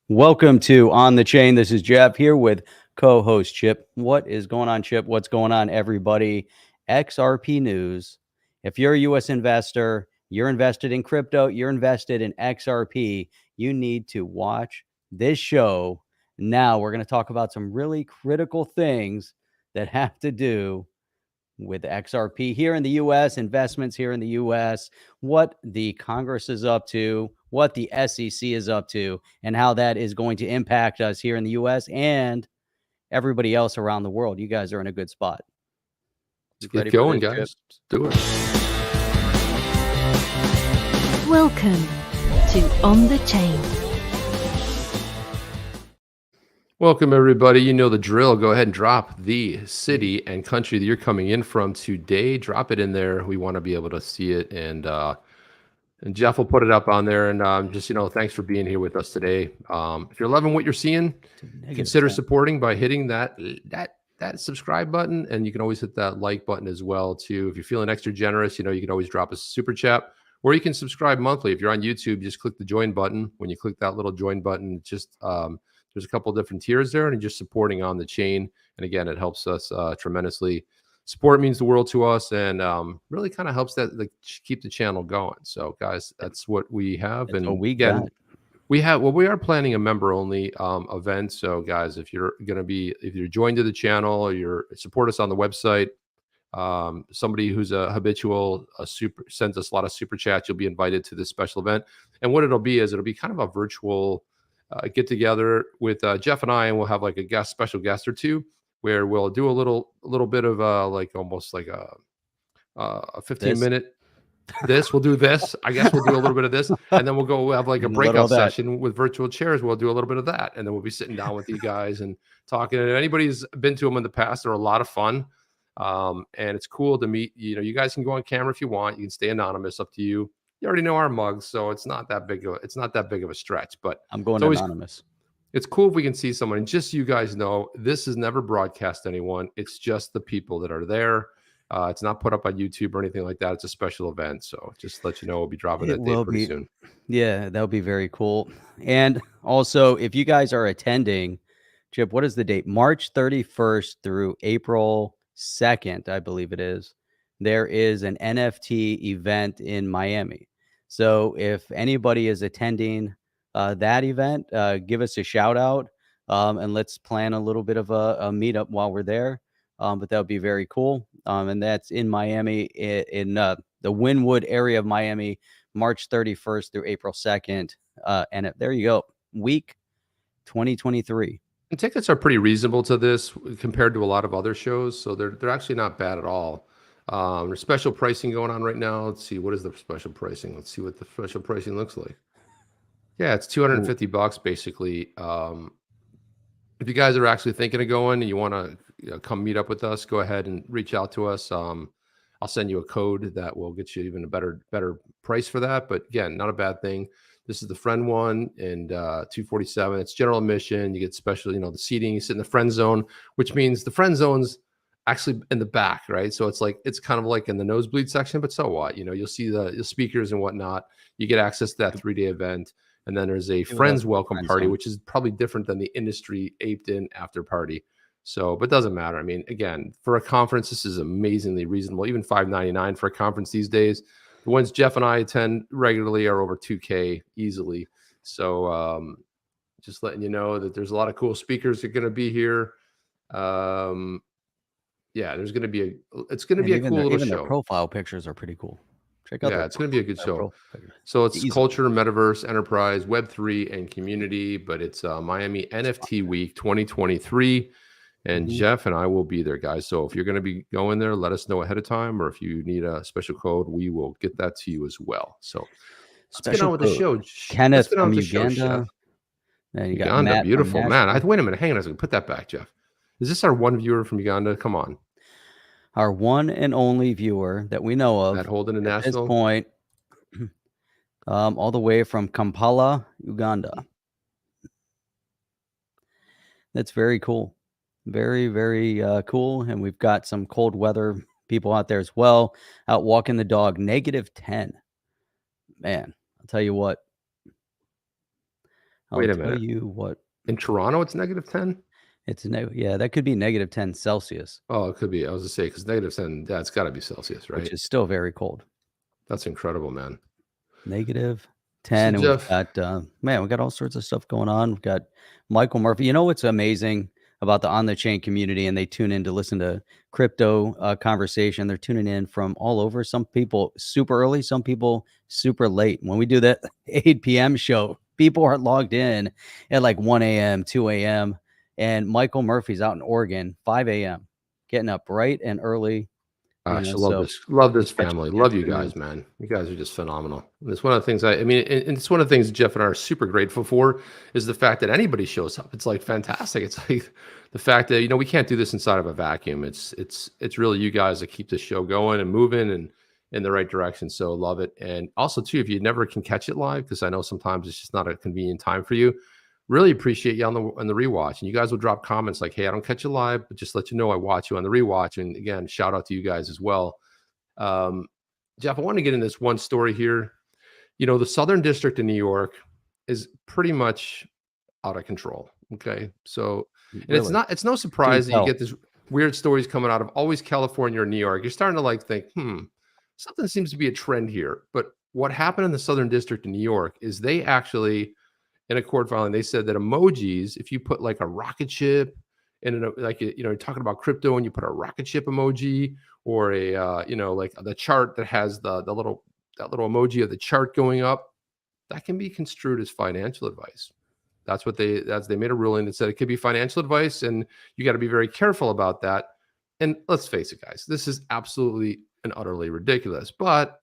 Welcome to On the Chain. This is Jeff here with co-host Chip. What is going on, Chip? What's going on, everybody? XRP news. If you're a U.S. investor, you're invested in crypto, you're invested in XRP, you need to watch this show. Now we're going to talk about some really critical things that have to do with XRP here in the U.S., investments here in the U.S., what the Congress is up to, what the SEC is up to, and how that is going to impact us here in the U.S. and everybody else around the world. You guys are in a good spot. Let's get going, guys. Let's do it. Welcome to On the Chain. Welcome, everybody. You know the drill. Go ahead and drop the city and country that you're coming in from today. Drop it in there. We want to be able to see it, and Jeff will put it up on there. And just thanks for being here with us today. If you're loving what you're seeing, consider supporting by hitting that subscribe button, and you can always hit that like button as well too. If you're feeling extra generous, you can always drop a super chat, or you can subscribe monthly. If you're on YouTube, just click the join button. When you click that little join button, just there's a couple of different tiers there, and you're just supporting On the Chain. And again, it helps us tremendously. Support means the world to us, and really kind of helps that keep the channel going. So, guys, that's what we have. That's and what we again, got. we are planning a member only event. So, guys, if you're joined to the channel, or you're support us on the website, somebody who's a habitual sends us a lot of super chats, you'll be invited to this special event. And what it'll be kind of a virtual get together with Jeff and I, and we'll have like a special guest or two, where we'll do a little bit of almost like a 15-minute we'll do this. I guess we'll do a little bit of this, and then we'll have like a breakout session with virtual chairs. We'll do a little bit of that, and then we'll be sitting down with you guys and talking. And anybody's been to them in the past, they're a lot of fun. And it's cool to meet. You guys can go on camera if you want. You can stay anonymous, up to you. You already know our mugs, so it's not that big of a stretch. But I'm going anonymous. It's cool if we can see someone. And just so you guys know, this is never broadcast to anyone. It's just the people that are there. It's not put up on YouTube or anything like that. It's a special event. So just to let you know, we'll be dropping that date pretty soon. Yeah, that'll be very cool. And also, if you guys are attending, Chip, what is the date? March 31st through April 2nd, I believe it is. There is an NFT event in Miami. So if anybody is attending that event, give us a shout out, and let's plan a little bit of a meetup while we're there. But that would be very cool. And that's in Miami, in the Wynwood area of Miami, March 31st through April 2nd. And there you go, week 2023. And tickets are pretty reasonable to this compared to a lot of other shows. So they're actually not bad at all. There's special pricing going on right now. Let's see, what is the special pricing? Let's see what the special pricing looks like. Yeah, it's $250 basically. If you guys are actually thinking of going and you want to come meet up with us, go ahead and reach out to us. I'll send you a code that will get you even a better price for that. But again, not a bad thing. This is the friend one, and 247. It's general admission. You get special, the seating. You sit in the friend zone, which means the friend zone's actually in the back, right? So it's kind of like in the nosebleed section, but so what? You'll see the speakers and whatnot. You get access to that 3-day event. And then there's a friends welcome party, which is probably different than the industry aped in after party. So, but it doesn't matter. I mean, again, for a conference, this is amazingly reasonable. Even $5.99 for a conference these days. The ones Jeff and I attend regularly are over $2K easily. So just letting you know that there's a lot of cool speakers that are going to be here. Yeah, there's going to be it's going to be a cool little show. Their profile pictures are pretty cool. Check out. Yeah, it's going to be a good show. So it's culture, metaverse, enterprise, Web3, and community. But it's Miami NFT Week 2023, and Jeff and I will be there, guys. So if you're going to be going there, let us know ahead of time, or if you need a special code, we will get that to you as well. So let's get on with the show. Kenneth from Uganda. Uganda, beautiful man. Wait a minute, hang on a second. Put that back, Jeff. Is this our one viewer from Uganda? Come on. Our one and only viewer that we know of at Holden at International. this point, all the way from Kampala, Uganda. That's very cool. Very, very cool. And we've got some cold weather people out there as well, out walking the dog. -10. Man, I'll tell you what. I'll Wait a tell minute. you what. In Toronto, it's -10? It's yeah, that could be -10 Celsius, Oh, it could be. I was to say because -10, yeah, it's got to be Celsius, which right? is still very cold. That's incredible, man. -10, So and we've Jeff, got man, we got all sorts of stuff going on. We've got Michael Murphy. You know what's amazing about the On the Chain community, and they tune in to listen to crypto conversation. They're tuning in from all over. Some people super early, some people super late. When we do that 8 p.m. show, people are logged in at like 1 a.m., 2 a.m. And Michael Murphy's out in Oregon, 5 a.m., getting up bright and early. gosh, I So love this catch family. Love you tuning in. guys, man. You guys are just phenomenal. And it's one of the things I mean, and it's one of the things Jeff and I are super grateful for is the fact that anybody shows up. It's like fantastic. It's like the fact that we can't do this inside of a vacuum. It's really you guys that keep the show going and moving and in the right direction. So love it. And also too, if you never can catch it live, because I know sometimes it's just not a convenient time for you. Really appreciate you on the rewatch, and you guys will drop comments like, "Hey, I don't catch you live, but just let you know I watch you on the rewatch." And again, shout out to you guys as well. Um, Jeff, I want to get in this one story here. The Southern District in New York is pretty much out of control. Okay, so and Really, it's no do surprise that you tell. get this weird stories coming out of always California or New York. You're starting to like think, something seems to be a trend here. But what happened in the Southern District in New York is they actually in a court filing, they said that emojis, if you put like a rocket ship and like you're talking about crypto and you put a rocket ship emoji or a like the chart that has the little emoji of the chart going up, that can be construed as financial advice. They made a ruling that said it could be financial advice, and you got to be very careful about that. And let's face it, guys, this is absolutely and utterly ridiculous. But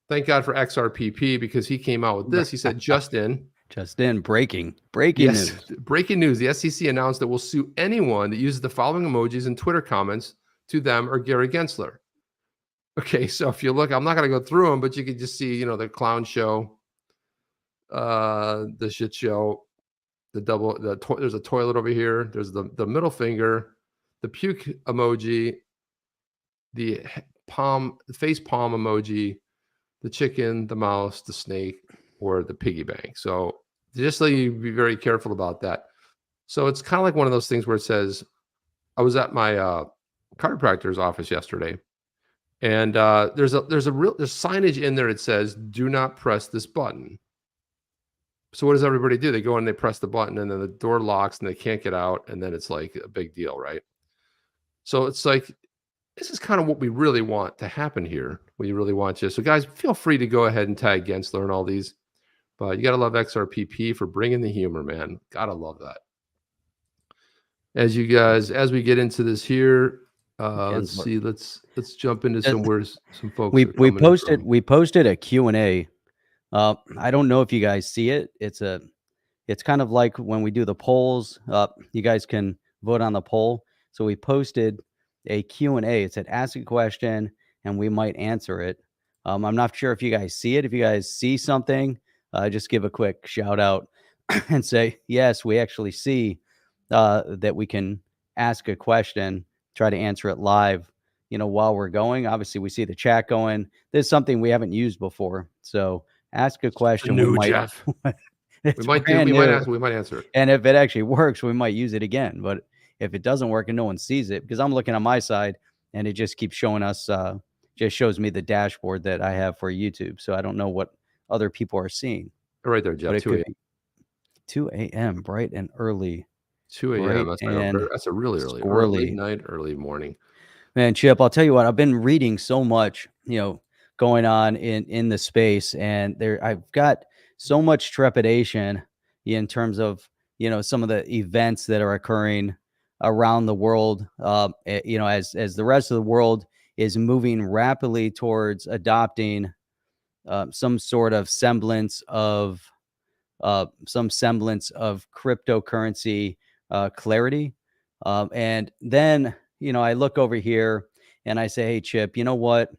thank God for XRPP because he came out with this. He said, Just in, breaking yes, news. breaking news. The SEC announced that will sue anyone that uses the following emojis in Twitter comments to them or Gary Gensler. Okay, so if you look, I'm not going to go through them, but you could just see, the clown show, the shit show, there's a toilet over here. There's the middle finger, the puke emoji, the face palm emoji, the chicken, the mouse, the snake, or the piggy bank. So just so you be very careful about that. So it's kind of like one of those things where it says, I was at my chiropractor's office yesterday, and there's signage in there. It says, "Do not press this button." So what does everybody do? They go in, they press the button, and then the door locks, and they can't get out, and then it's like a big deal, right? So it's like this is kind of what we really want to happen here. We really want you. So guys, feel free to go ahead and tag Gensler and all these. But you got to love XRPP for bringing the humor, man. Got to love that. As we get into this here, let's see. Let's jump into some folks. We posted a Q&A. I don't know if you guys see it. It's kind of like when we do the polls. You guys can vote on the poll. So we posted a Q&A. It said ask a question and we might answer it. I'm not sure if you guys see it. If you guys see something, just give a quick shout out and say, yes, we actually see that we can ask a question, try to answer it live, while we're going. Obviously, we see the chat going. This is something we haven't used before. So ask a question. Jeff. we might answer it. And if it actually works, we might use it again. But if it doesn't work and no one sees it, because I'm looking on my side and it just keeps showing us, just shows me the dashboard that I have for YouTube. So I don't know what other people are seeing. Right there, Jeff. 2 a.m. bright and early. 2 a.m. That's a really early, late night, early morning. Man, Chip, I'll tell you what, I've been reading so much, going on in the space, and I've got so much trepidation in terms of, some of the events that are occurring around the world, as the rest of the world is moving rapidly towards adopting some sort of semblance of cryptocurrency clarity. And then, I look over here and I say, hey, Chip, you know what?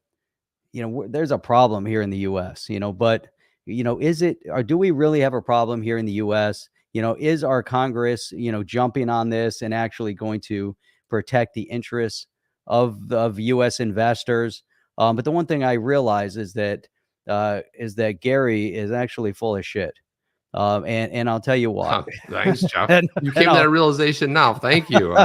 There's a problem here in the US, but, is it, or do we really have a problem here in the US? Is our Congress, jumping on this and actually going to protect the interests of US investors? But the one thing I realize is that Gary is actually full of shit. And I'll tell you why. Thanks, Jeff. And- You came to that realization now. Thank you.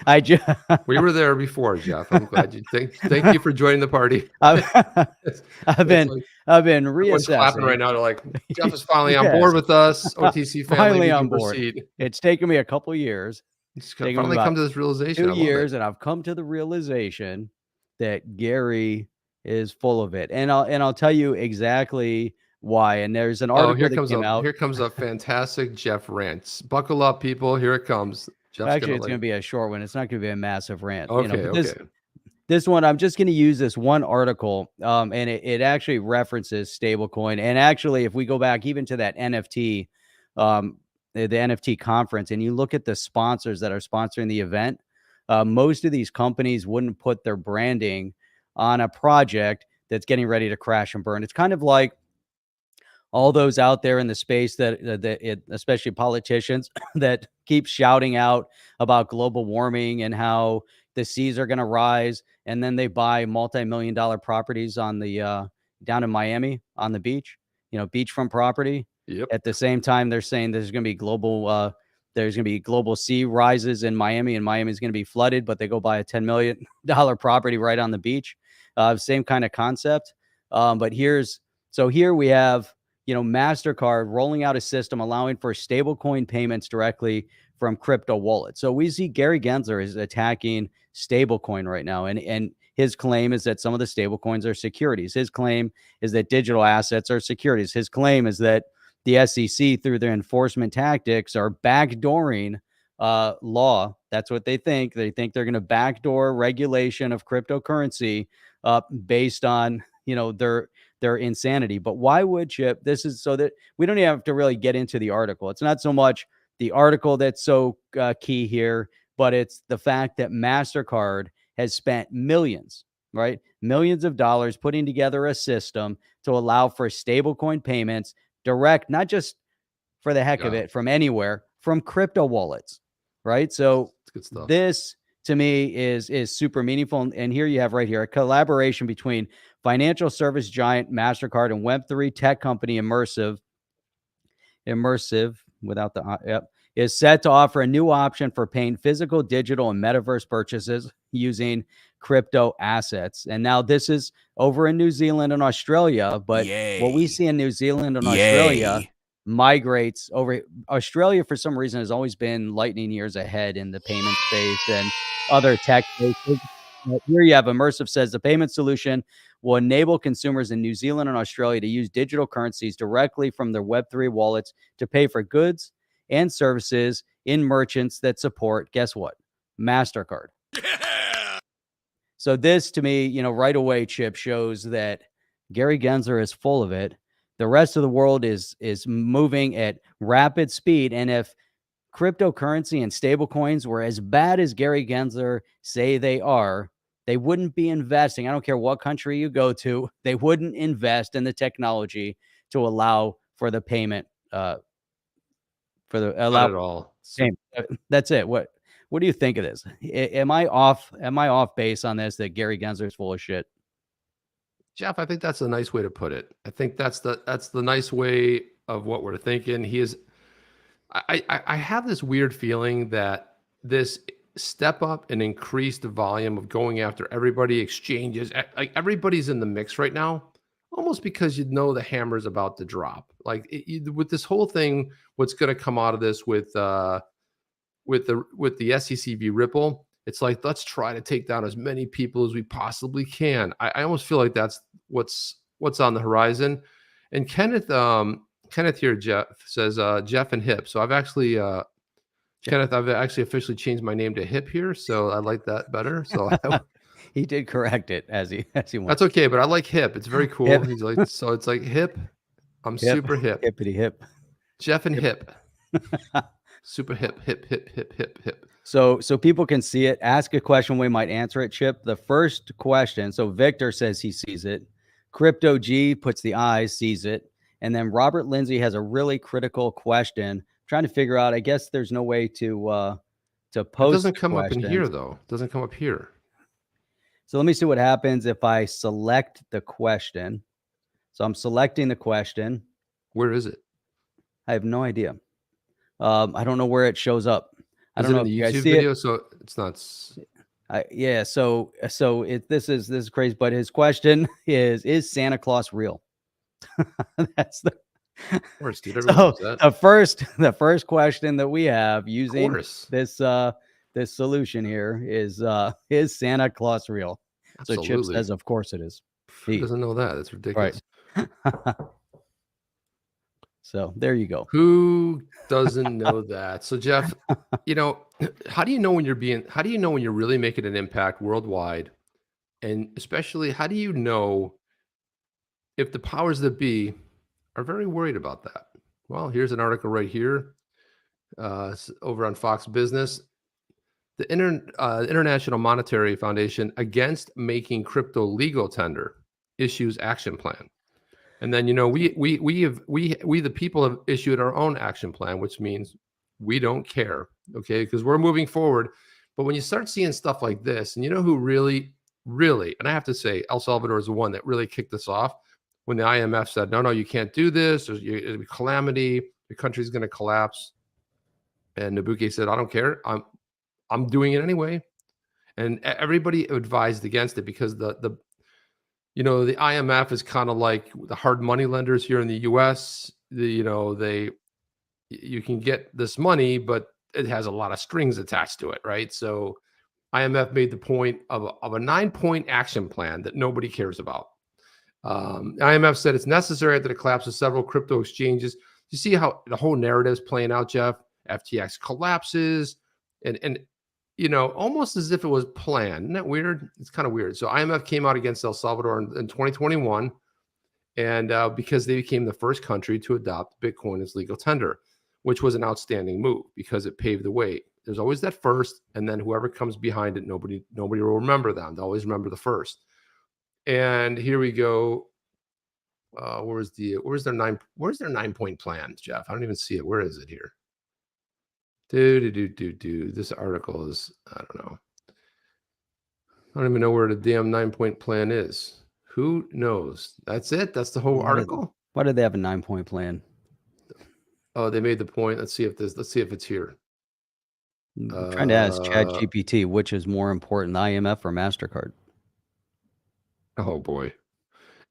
I just We were there before, Jeff. I'm glad you thank you for joining the party. I've been Like, everyone's clapping reassessing right now. They're like, Jeff is finally on board with us. OTC family, Finally we on can board. proceed. It's taken me a couple years. Just taken me finally about come to this realization. 2 I love years, it. and I've come to the realization that Gary is full of it. And I'll tell you exactly why. And there's an article that came out. Here comes a fantastic Jeff rant. Buckle up, people. Here it comes. Jeff's Actually, it's going to be a short one. It's not going to be a massive rant. Okay, But this one, I'm just going to use this one article, and it actually references stablecoin. And actually, if we go back even to that NFT, the NFT conference, and you look at the sponsors that are sponsoring the event, most of these companies wouldn't put their branding on a project that's getting ready to crash and burn. It's kind of like all those out there in the space that especially politicians that keep shouting out about global warming and how the seas are going to rise, and then they buy multi-million-dollar properties on the down in Miami on the beach, beachfront property. Yep. At the same time, they're saying there's going to be global sea rises in Miami, and Miami is going to be flooded, but they go buy a $10 million property right on the beach. Same kind of concept. But here we have, MasterCard rolling out a system allowing for stablecoin payments directly from crypto wallets. So we see Gary Gensler is attacking stablecoin right now. And his claim is that some of the stablecoins are securities. His claim is that digital assets are securities. His claim is that the SEC, through their enforcement tactics, are backdooring law. That's what they think. They think they're going to backdoor regulation of cryptocurrency based on, their insanity. But why would Chip? This is so that we don't even have to really get into the article. It's not so much the article that's so key here, but it's the fact that MasterCard has spent millions of dollars putting together a system to allow for stablecoin payments direct, not just for the heck of it, from anywhere, from crypto wallets, right? So good stuff. This, to me, is super meaningful. And here you have right here a collaboration between financial service giant MasterCard and Web3 tech company Immersive without the is set to offer a new option for paying physical, digital, and metaverse purchases using crypto assets. And now this is over in New Zealand and Australia, but what we see in New Zealand and Australia migrates over. Australia, for some reason, has always been lightning years ahead in the payment space and other tech spaces. Here you have Immersive says the payment solution will enable consumers in New Zealand and Australia to use digital currencies directly from their Web3 wallets to pay for goods and services in merchants that support, guess what? MasterCard. Yeah! So this, to me, right away, Chip, shows that Gary Gensler is full of it. The rest of the world is moving at rapid speed. And if cryptocurrency and stablecoins were as bad as Gary Gensler say they are, they wouldn't be investing. I don't care what country you go to. They wouldn't invest in the technology to allow for the payment not at all. Payment. That's it. What do you think of this? Am I off base on this, that Gary Gensler is full of shit? Jeff, I think that's a nice way to put it. I think that's the nice way of what we're thinking. He is. I have this weird feeling that this step up and increased volume of going after everybody, exchanges, like everybody's in the mix right now, almost because the hammer's about to drop. Like with this whole thing, what's going to come out of this with the SEC v Ripple, it's like, let's try to take down as many people as we possibly can. I almost feel like that's what's on the horizon. And Kenneth here, Jeff, says Jeff and Hip. So I've actually Kenneth, I've actually officially changed my name to Hip here, so I like that better. So he did correct it as he went. That's okay, but I like Hip. It's very cool. He's like, so it's like Hip. I'm super hip. Hippity hip. Jeff and Hip. Super hip. So people can see it. Ask a question, we might answer it, Chip. The first question, so Victor says he sees it. Crypto G puts the eyes, sees it. And then Robert Lindsay has a really critical question, trying to figure out, I guess there's no way to post. It doesn't come up in here, though. It doesn't come up here. So let me see what happens if I select the question. So I'm selecting the question. Where is it? I have no idea. I don't know where it shows up. I Is don't it know in if the you guys YouTube see it. video? So it's not. Yeah. So this is crazy. But his question is Santa Claus real? That's the Of course, dude. Everyone so knows that. the first question that we have Of using course. this solution here is Santa Claus real? So Chip Absolutely. says, of course it is. Who doesn't know that? That's Right. ridiculous. So there you go. Who doesn't know that? So Jeff, how do you know when you're really making an impact worldwide? And especially, how do you know if the powers that be are very worried about that? Well, here's an article right here over on Fox Business. The International Monetary Foundation against making crypto legal tender issues action plan. And then, we the people have issued our own action plan, which means we don't care, okay, because we're moving forward. But when you start seeing stuff like this, and who really, and I have to say, El Salvador is the one that really kicked this off when the IMF said, no, you can't do this. There's it'll be calamity. The country's going to collapse. And Nabuke said, I don't care. I'm doing it anyway. And everybody advised against it because the IMF is kind of like the hard money lenders here in the US. You can get this money, but it has a lot of strings attached to it, right? So IMF made the point of a 9-point action plan that nobody cares about. IMF said it's necessary after the collapse of several crypto exchanges. You see how the whole narrative is playing out, Jeff? FTX collapses and almost as if it was planned. Isn't that weird? It's kind of weird. So IMF came out against El Salvador in 2021, and because they became the first country to adopt Bitcoin as legal tender, which was an outstanding move because it paved the way. There's always that first, and then whoever comes behind it, nobody will remember them. They'll always remember the first. And here we go. Where's their 9-point plan, Jeff? I don't even see it. Where is it here? This article is, I don't know. I don't even know where the damn 9-point plan is. Who knows? That's it? That's the whole article? Why did they have a 9-point plan? Oh, they made the point. Let's see if it's here. I'm trying to ask ChatGPT, which is more important, the IMF or MasterCard? Oh boy.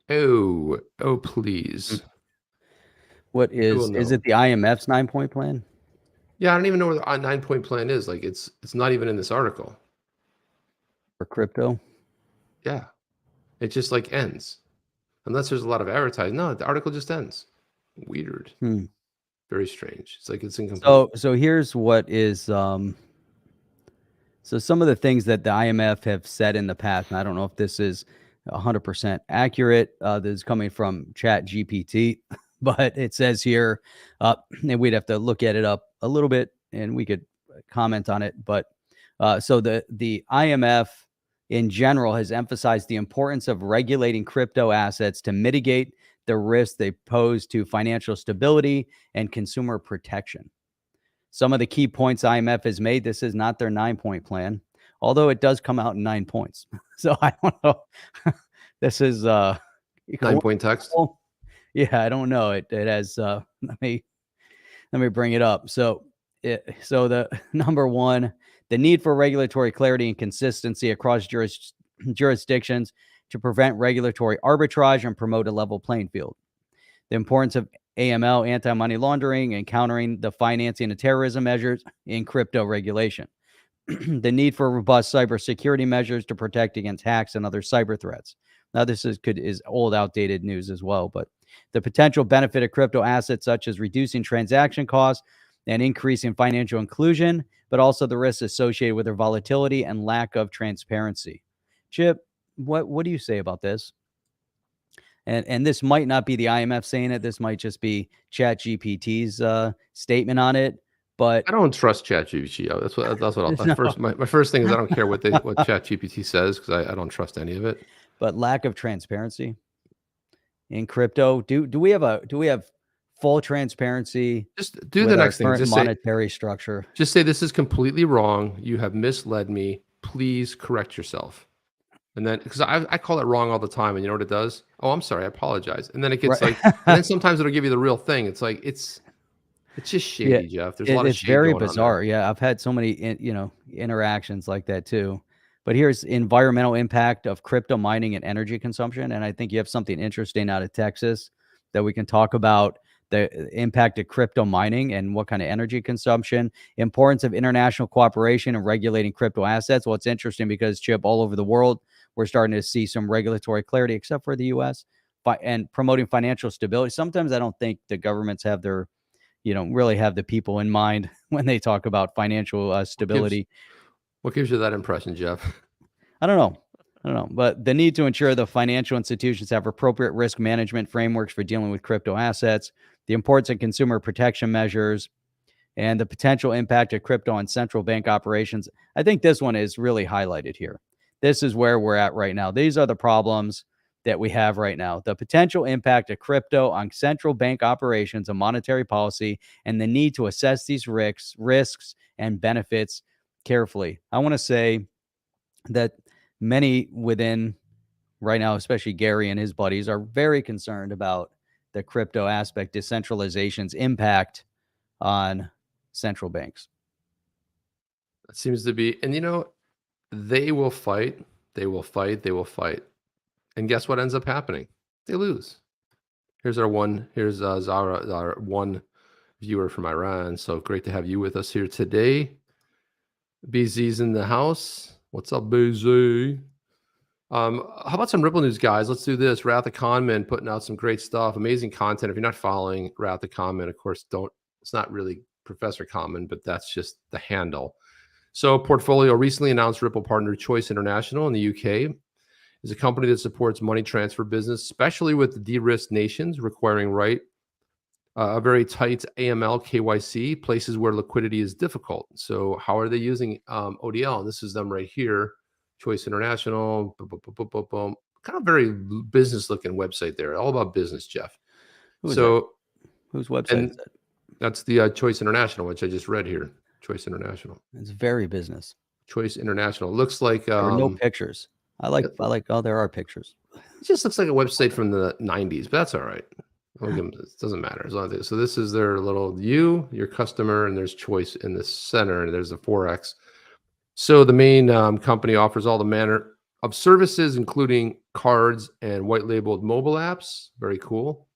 Oh, please. What is it the IMF's 9-point plan? Yeah, I don't even know where the 9-point plan is. Like it's not even in this article. For crypto? Yeah. It just like ends. Unless there's a lot of advertising. No, the article just ends. Weird. Very strange. It's like it's incomplete. So here's what is so some of the things that the IMF have said in the past, and I don't know if this is 100% accurate. This is coming from ChatGPT, but it says here, and we'd have to look at it up a little bit and we could comment on it. But so the IMF in general has emphasized the importance of regulating crypto assets to mitigate the risks they pose to financial stability and consumer protection. Some of the key points IMF has made, this is not their 9-point plan, although it does come out in 9 points. So I don't know. This is 9-point text. Yeah, I don't know. It has let me bring it up. So the number one, the need for regulatory clarity and consistency across jurisdictions to prevent regulatory arbitrage and promote a level playing field. The importance of AML, anti-money laundering, and countering the financing of terrorism measures in crypto regulation. The need for robust cybersecurity measures to protect against hacks and other cyber threats. Now, this is old, outdated news as well, but the potential benefit of crypto assets, such as reducing transaction costs and increasing financial inclusion, but also the risks associated with their volatility and lack of transparency. Chip, what do you say about this? And this might not be the IMF saying it. This might just be ChatGPT's statement on it. But I don't trust ChatGPT. That's what I'll no. First. My first thing is I don't care what ChatGPT says because I don't trust any of it. But lack of transparency in crypto. Do we have full transparency? Just do the next thing. Just monetary structure. Just say this is completely wrong. You have misled me. Please correct yourself. And then, because I call it wrong all the time, and you know what it does? Oh, I'm sorry, I apologize. And then it gets and then sometimes it'll give you the real thing. It's like, it's It's just Yeah, shady, Jeff. There's a lot of it's shade very going on there. bizarre. Yeah, I've had so many, interactions like that too. But here's environmental impact of crypto mining and energy consumption, and I think you have something interesting out of Texas that we can talk about the impact of crypto mining and what kind of energy consumption, importance of international cooperation and regulating crypto assets. Well, it's interesting because Chip, all over the world, we're starting to see some regulatory clarity, except for the U.S. And promoting financial stability. Sometimes I don't think the governments have their really have the people in mind when they talk about financial What gives stability. what gives you that impression, Jeff? I don't know. But the need to ensure the financial institutions have appropriate risk management frameworks for dealing with crypto assets, the importance of consumer protection measures, and the potential impact of crypto on central bank operations. I think this one is really highlighted here. This is where we're at right now. These are the problems that we have right now. The potential impact of crypto on central bank operations and monetary policy, and the need to assess these risks and benefits carefully. I want to say that many within right now, especially Gary and his buddies, are very concerned about the crypto aspect, decentralization's impact on central banks. That seems to be, and they will fight, they will fight, they will fight. And guess what ends up happening? They lose. Here's Zara, our one viewer from Iran. So great to have you with us here today. BZ's in the house. What's up, BZ? How about some Ripple news, guys? Let's do this. Wrath the Conman putting out some great stuff, amazing content. If you're not following Wrath the Conman, of course, it's not really Professor Common, but that's just the handle. So Portfolio recently announced Ripple partner Choice International in the UK is a company that supports money transfer business, especially with the de-risked nations requiring a very tight AML KYC, places where liquidity is difficult. So how are they using ODL? And this is them right here, Choice International, boom, boom, boom, boom, boom. Kind of very business-looking website there, all about business, Jeff. Whose website is that? That's the Choice International, which I just read here. Choice International. It's very business. Choice International. Looks like there are no pictures. I like. Oh, there are pictures. It just looks like a website from the 90s, but that's all right. It doesn't matter as long as so this is their little your customer, and there's Choice in the center, and there's a Forex. So the main company offers all the manner of services, including cards and white labeled mobile apps. Very cool.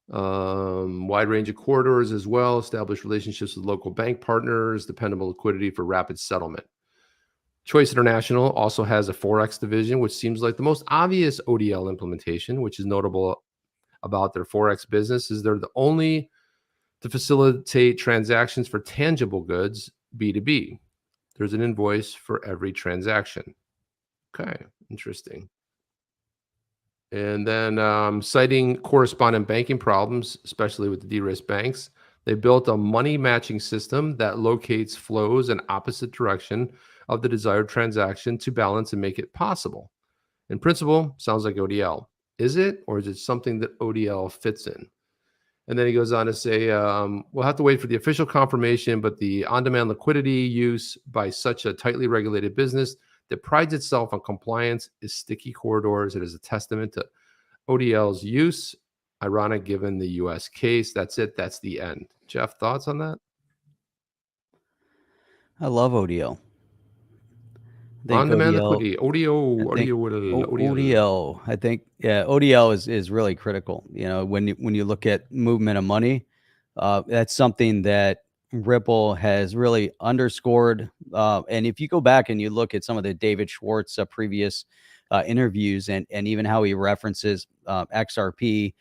Wide range of corridors as well, established relationships with local bank partners, dependable liquidity for rapid settlement. Choice International also has a Forex division, which seems like the most obvious ODL implementation, which is notable about their Forex business is they're the only to facilitate transactions for tangible goods, B2B. There's an invoice for every transaction. Okay, interesting. And then citing correspondent banking problems, especially with the de-risked banks, they built a money matching system that locates flows in opposite direction of the desired transaction to balance and make it possible. In principle, sounds like ODL. Is it, or is it something that ODL fits in? And then he goes on to say, we'll have to wait for the official confirmation, but the on-demand liquidity use by such a tightly regulated business that prides itself on compliance is sticky corridors. It is a testament to ODL's use. Ironic given the U.S. case. That's it. That's the end. Jeff, thoughts on that? I love ODL. On-demand liquidity, ODL. I think, yeah, ODL is really critical. When you look at movement of money, that's something that Ripple has really underscored. And if you go back and you look at some of the David Schwartz previous interviews and even how he references XRP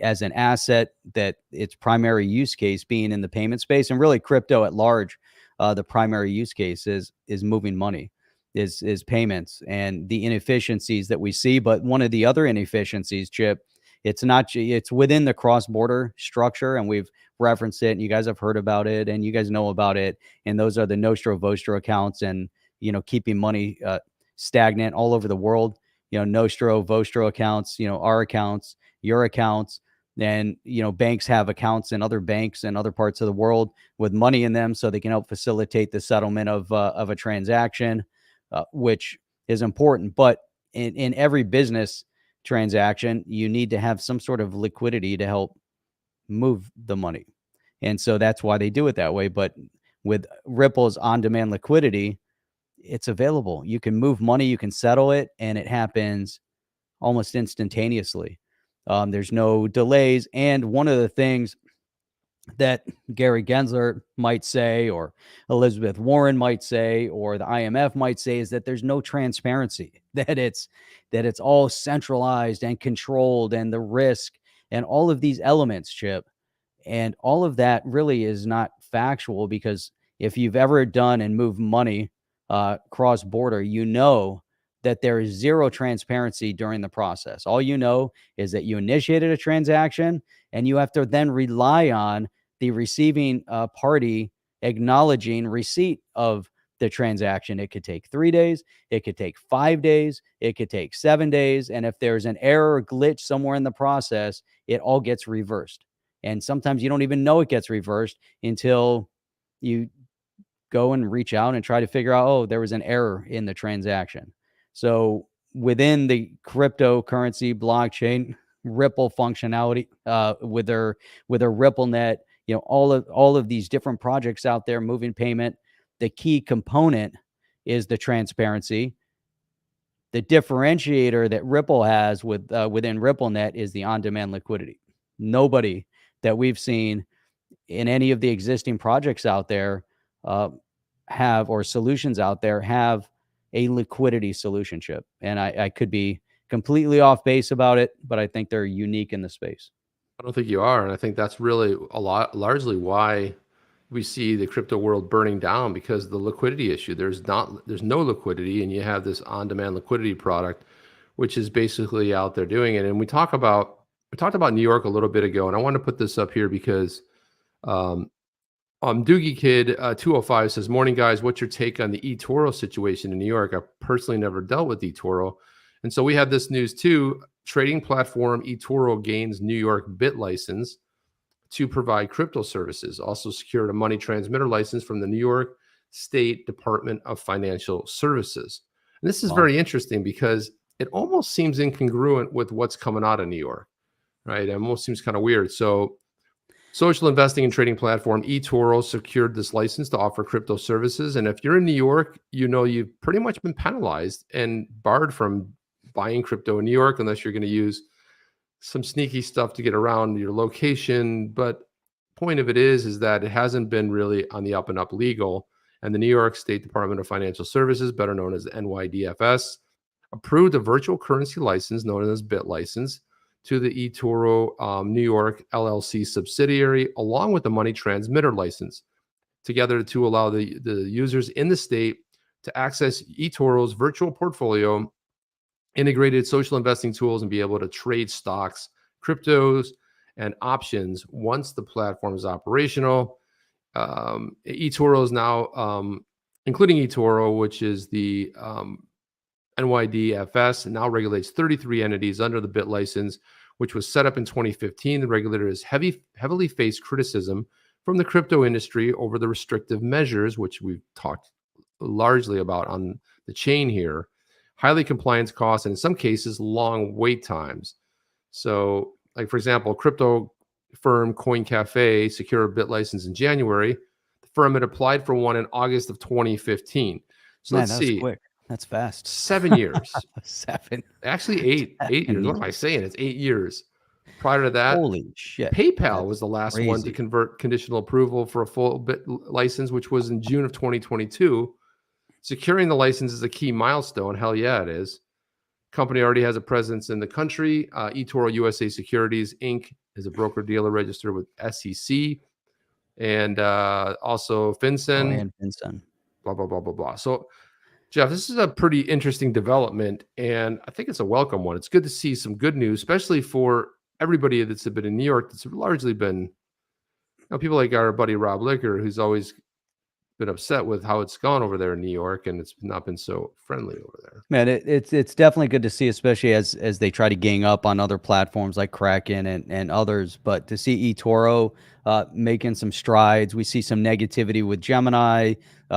as an asset, that its primary use case being in the payment space, and really crypto at large, the primary use case is moving money, is payments, and the inefficiencies that we see. But one of the other inefficiencies, Chip, it's within the cross-border structure, and we've referenced it, and you guys have heard about it, and you guys know about it. And those are the Nostro Vostro accounts, and keeping money stagnant all over the world. Nostro Vostro accounts, our accounts, your accounts. And banks have accounts in other banks and other parts of the world with money in them, so they can help facilitate the settlement of a transaction, which is important. But in every business transaction, you need to have some sort of liquidity to help move the money. And so that's why they do it that way. But with Ripple's on-demand liquidity, it's available. You can move money, you can settle it, and it happens almost instantaneously. There's no delays. And one of the things that Gary Gensler might say, or Elizabeth Warren might say, or the IMF might say, is that there's no transparency, that it's all centralized and controlled, and the risk and all of these elements, Chip. And all of that really is not factual, because if you've ever done and moved money cross border, you know that there is zero transparency during the process. All you know is that you initiated a transaction, and you have to then rely on the receiving party acknowledging receipt of the transaction. It could take 3 days, it could take 5 days, it could take 7 days. And if there's an error or glitch somewhere in the process, it all gets reversed. And sometimes you don't even know it gets reversed until you go and reach out and try to figure out, oh, there was an error in the transaction. So within the cryptocurrency blockchain Ripple functionality, with their RippleNet, all of these different projects out there moving payment, the key component is the transparency. The differentiator that Ripple has within RippleNet is the on-demand liquidity. Nobody that we've seen in any of the existing projects out there or solutions out there have a liquidity solution, Chip. And I could be completely off base about it, but I think they're unique in the space. I don't think you are, and I think that's really largely why we see the crypto world burning down, because the liquidity issue. There's no liquidity, and you have this on-demand liquidity product, which is basically out there doing it. And we talked about New York a little bit ago, and I want to put this up here because Doogie Kid 205 says, "Morning guys, what's your take on the Etoro situation in New York? I've personally never dealt with Etoro." And so we have this news too. Trading platform Etoro gains New York BIT license to provide crypto services. Also secured a money transmitter license from the New York State Department of Financial Services. And this is very interesting because it almost seems incongruent with what's coming out of New York, right? It almost seems kind of weird. So social investing and trading platform Etoro secured this license to offer crypto services. And if you're in New York, you've pretty much been penalized and barred from buying crypto in New York unless you're going to use some sneaky stuff to get around your location. But point of it is that it hasn't been really on the up and up legal. And the New York State Department of Financial Services, better known as the NYDFS, approved a virtual currency license known as BIT license to the Etoro New York LLC subsidiary, along with the money transmitter license, together to allow the users in the state to access Etoro's virtual portfolio, integrated social investing tools, and be able to trade stocks, cryptos, and options once the platform is operational. Etoro is now, including Etoro, which is the NYDFS, now regulates 33 entities under the BIT license, which was set up in 2015. The regulator has heavily faced criticism from the crypto industry over the restrictive measures, which we've talked largely about on the chain here, highly compliance costs, and in some cases, long wait times. So, like for example, crypto firm CoinCafe secured a BIT license in January. The firm had applied for one in August of 2015. So Man, let's that was see. quick. That's fast. 7 years. 7. Actually, eight years. What am I saying? It's 8 years. Prior to that, Holy shit. PayPal was the last one to convert conditional approval for a full BIT license, which was in June of 2022. Securing the license is a key milestone. Hell yeah, it is. Company already has a presence in the country. Etoro USA Securities Inc. is a broker-dealer registered with SEC, and also FinCEN. And FinCEN. Blah, blah, blah, blah, blah. So, Jeff, this is a pretty interesting development, and I think it's a welcome one. It's good to see some good news, especially for everybody that's been in New York. That's largely been, people like our buddy Rob Licker, who's always been upset with how it's gone over there in New York, and it's not been so friendly over there. Man, it's definitely good to see, especially as they try to gang up on other platforms like Kraken and others. But to see Etoro making some strides, we see some negativity with Gemini.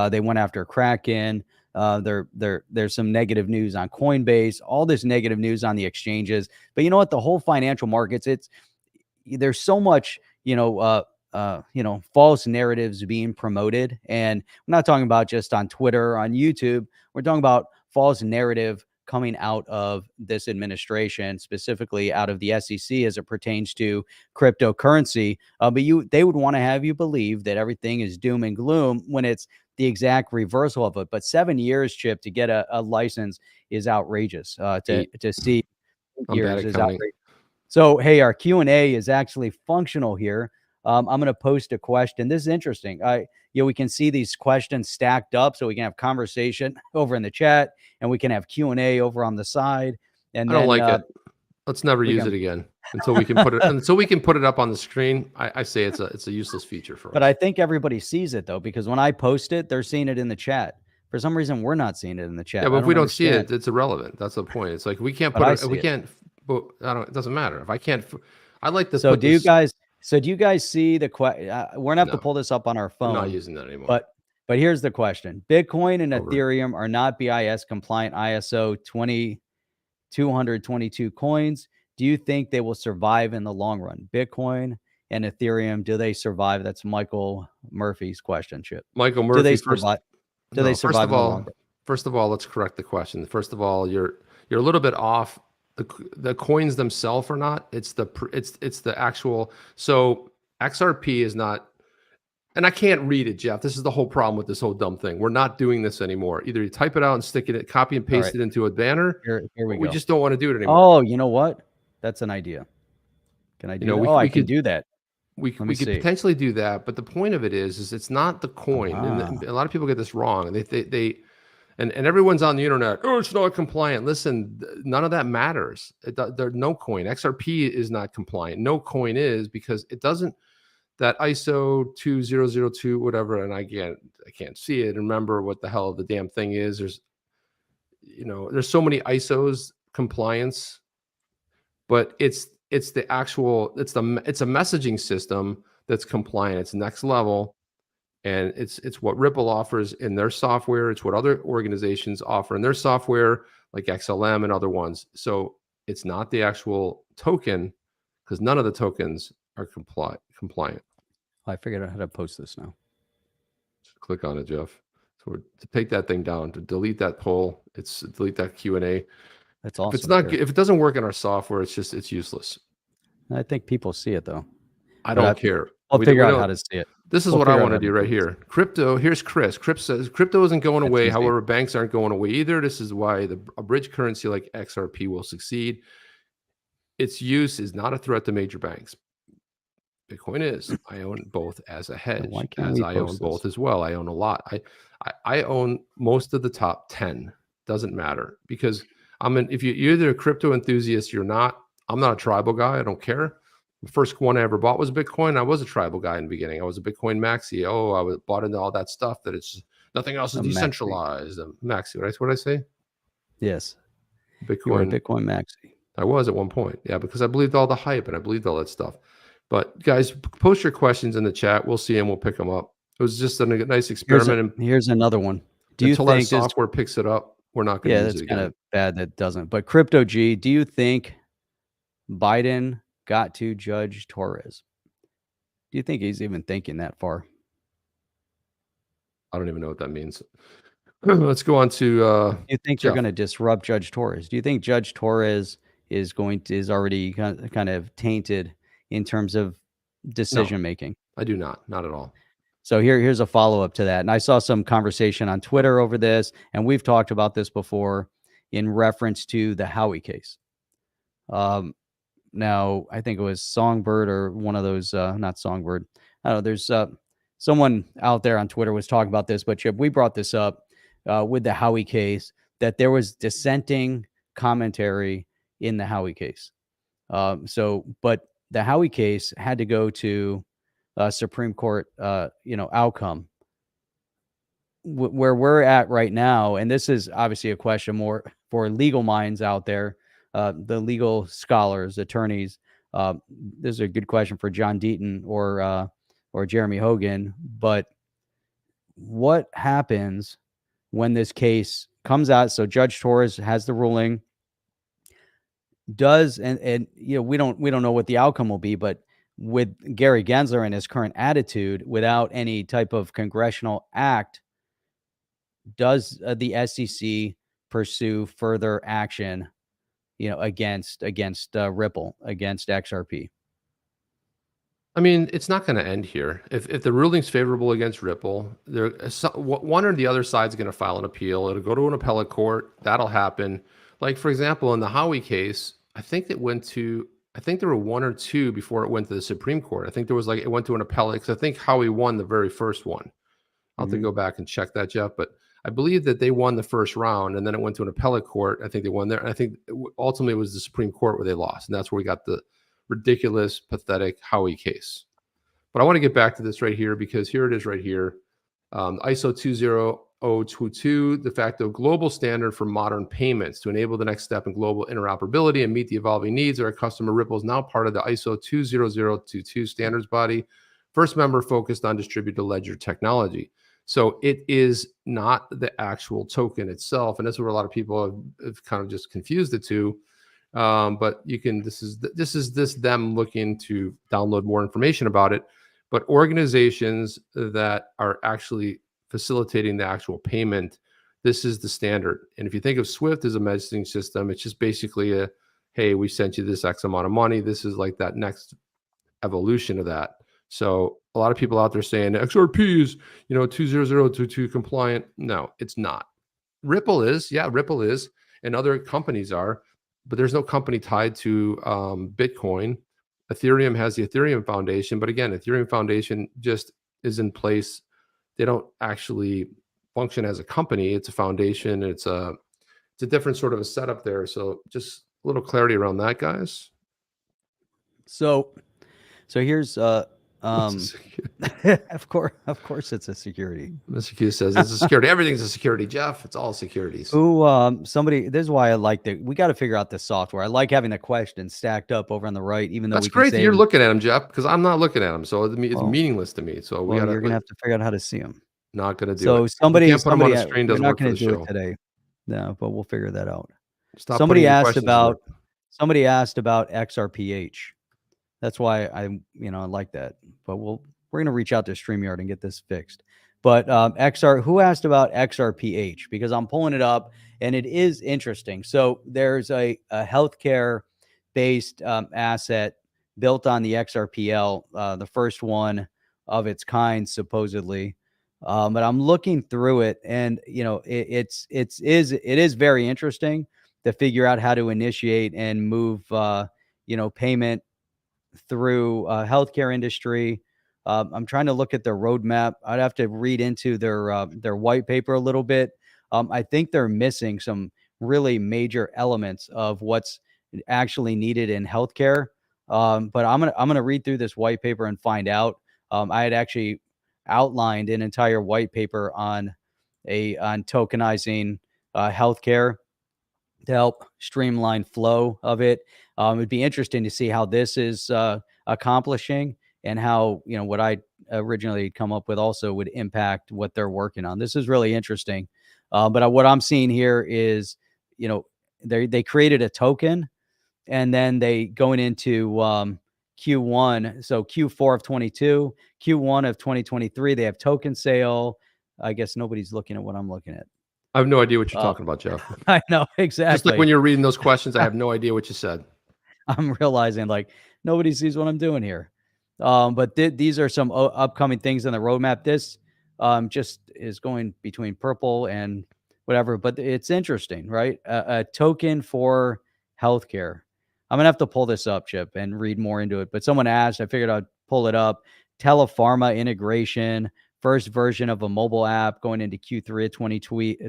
They went after Kraken. There's some negative news on Coinbase. All this negative news on the exchanges. But you know what? The whole financial markets, there's so much false narratives being promoted. And we're not talking about just on Twitter, on YouTube. We're talking about false narrative coming out of this administration, specifically out of the SEC as it pertains to cryptocurrency. But they would want to have you believe that everything is doom and gloom when it's the exact reversal of it. But 7 years, Chip, to get a license is outrageous. To see I'm bad years at is counting. outrageous. So, hey, our Q&A is actually functional here. I'm going to post a question. This is interesting. We can see these questions stacked up, so we can have conversation over in the chat, and we can have Q&A over on the side. And I don't like it. Let's never use it again until we can put it up on the screen. I say it's a useless feature for us. But I think everybody sees it though, because when I post it, they're seeing it in the chat. For some reason, we're not seeing it in the chat. Yeah, but if we don't see it, it's irrelevant. That's the point. It's like we can't put it. We can't. But it doesn't matter if I can't. I like to. So do you guys see the question? We're gonna have to pull this up on our phone. I'm not using that anymore. But here's the question: Bitcoin and Ethereum are not BIS compliant ISO 222 coins. Do you think they will survive in the long run? Bitcoin and Ethereum, do they survive? That's Michael Murphy's question, Chip. Michael Murphy, do they survive? They survive in the long run? First of all, let's correct the question. First of all, you're a little bit off. The coins themselves are not. It's the actual. So XRP is not. And I can't read it, Jeff. This is the whole problem with this whole dumb thing. We're not doing this anymore. Either you type it out and stick it, copy and paste it into a banner. Here we go. We just don't want to do it anymore. Oh, you know what? That's an idea. Can I do that? I can do that. We could potentially do that, but the point of it is it's not the coin. And a lot of people get this wrong. And everyone's on the internet. Oh, it's not compliant. Listen, none of that matters. There's no coin. XRP is not compliant. No coin is, because it doesn't. That ISO 2002, whatever, and I can't see it and remember what the hell the damn thing is. There's so many ISOs compliance, but it's a messaging system that's compliant. It's next level, and it's what Ripple offers in their software. It's what other organizations offer in their software, like XLM and other ones. So it's not the actual token, because none of the tokens are compliant. I figured out how to post this now. Just click on it, Jeff. So to take that thing down, to delete that poll, delete that Q&A. That's awesome. If it doesn't work in our software, it's useless. I think people see it though. I don't care. I'll figure out how to see it. This is what I want to do right here. Crypto. Here's Chris. Chris says crypto isn't going away. Easy. However, banks aren't going away either. This is why a bridge currency like XRP will succeed. Its use is not a threat to major banks. Bitcoin is. I own both as a hedge, as I own both as well. I own a lot. I own most of the top 10. Doesn't matter, because if you're either a crypto enthusiast, you're not. I'm not a tribal guy. I don't care. The first one I ever bought was Bitcoin. I was a tribal guy in the beginning. I was a Bitcoin maxi. I bought into all that stuff that it's nothing else is decentralized. Maxi, right? What did I say? Yes. Bitcoin maxi. I was at one point. Yeah, because I believed all the hype and I believed all that stuff. But guys, post your questions in the chat. We'll see them. We'll pick them up. It was just a nice experiment. Here's another one. Do you think our software picks it up, we're not going to use it again? Yeah, that's kind of bad that doesn't. But Crypto G, do you think Biden got to Judge Torres? Do you think he's even thinking that far? I don't even know what that means. Let's go on to. Do you think they're going to disrupt Judge Torres? Do you think Judge Torres is already kind of tainted in terms of decision making? I do not at all. So here's a follow-up to that. And I saw some conversation on Twitter over this, and we've talked about this before in reference to the Howey case. Now, I think it was Songbird or one of those, not Songbird. I don't know. There's someone out there on Twitter was talking about this, but Chip, we brought this up with the Howey case, that there was dissenting commentary in the Howey case. But the Howey case had to go to Supreme Court, outcome. Where we're at right now, and this is obviously a question more for legal minds out there, the legal scholars, attorneys. This is a good question for John Deaton or Jeremy Hogan. But what happens when this case comes out? So Judge Torres has the ruling. We don't know what the outcome will be, but with Gary Gensler and his current attitude, without any type of congressional act, does the SEC pursue further action, against Ripple, against XRP? I mean, it's not going to end here. If the ruling's favorable against Ripple, one or the other side's going to file an appeal. It'll go to an appellate court. That'll happen. Like, for example, in the Howey case, I think there were one or two before it went to the Supreme Court. I think there was it went to an appellate, because I think Howey won the very first one. I'll have to go back and check that, Jeff. But I believe that they won the first round, and then it went to an appellate court. I think they won there. And I think ultimately it was the Supreme Court where they lost. And that's where we got the ridiculous, pathetic Howey case. But I want to get back to this right here, because here it is right here. ISO 20022, de facto global standard for modern payments to enable the next step in global interoperability and meet the evolving needs of our customer. Ripple is now part of the ISO 20022 standards body, first member focused on distributed ledger technology. So it is not the actual token itself. And that's where a lot of people have kind of just confused the two. But you can, this is them looking to download more information about it. But organizations that are actually facilitating the actual payment, this is the standard. And if you think of Swift as a messaging system, it's just basically hey, we sent you this X amount of money. This is like that next evolution of that. So a lot of people out there saying XRP is, 20022 compliant. No, it's not. Ripple is, Ripple is, and other companies are, but there's no company tied to Bitcoin. Ethereum has the Ethereum Foundation, but again, Ethereum Foundation just is in place. They don't actually function as a company. It's a foundation. It's a different sort of a setup there. So just a little clarity around that, guys. So here's of course it's a security. Mr. Q says it's a security. Everything's a security, Jeff. It's all securities. This is why I like we got to figure out this software. I like having the questions stacked up over on the right, even though that's great that you're looking at them, Jeff, because I'm not looking at them. So it's meaningless to me. So you're going to have to figure out how to see them. Not going to do so it. Somebody can't put them on a screen, we're doesn't not work going for to the do show. it today. No, but we'll figure that out. Somebody asked about XRPH. That's why I like that. But we're going to reach out to StreamYard and get this fixed. But who asked about XRPH? Because I'm pulling it up and it is interesting. So there's a healthcare based asset built on the XRPL, the first one of its kind, supposedly. But I'm looking through it, and it is very interesting to figure out how to initiate and move payment through healthcare industry. I'm trying to look at their roadmap. I'd have to read into their white paper a little bit. I think they're missing some really major elements of what's actually needed in healthcare. But I'm gonna read through this white paper and find out. I had actually outlined an entire white paper on tokenizing healthcare to help streamline flow of it. It'd be interesting to see how this is accomplishing, and how what I originally come up with also would impact what they're working on. This is really interesting. But what I'm seeing here is, they created a token, and then they going into Q1, so Q4 of 22, Q1 of 2023, they have token sale. I guess nobody's looking at what I'm looking at. I have no idea what you're talking about, Jeff. I know, exactly. Just like when you're reading those questions, I have no idea what you said. I'm realizing nobody sees what I'm doing here. But these are some upcoming things on the roadmap. This just is going between purple and whatever, but it's interesting, right? A token for healthcare. I'm going to have to pull this up, Chip, and read more into it. But someone asked, I figured I'd pull it up. Telepharma integration, first version of a mobile app going into Q3 of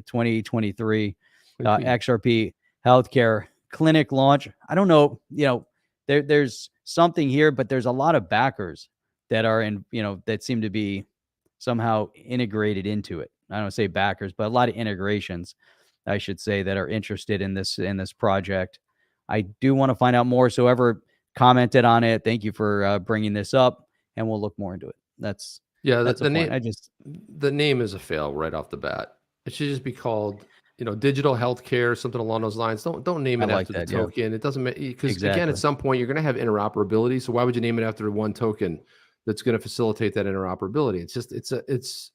2023. XRP healthcare clinic launch. I don't know, there's something here, but there's a lot of backers that are in, that seem to be somehow integrated into it. I don't say backers, but a lot of integrations, I should say, that are interested in this project. I do want to find out more. So whoever commented on it, thank you for bringing this up, and we'll look more into it. The name is a fail right off the bat. It should just be called, digital healthcare, something along those lines. Don't name I it like after that, the yeah. token. It doesn't make, because again, Exactly. at some point you're going to have interoperability. So why would you name it after one token that's going to facilitate that interoperability? It's just it's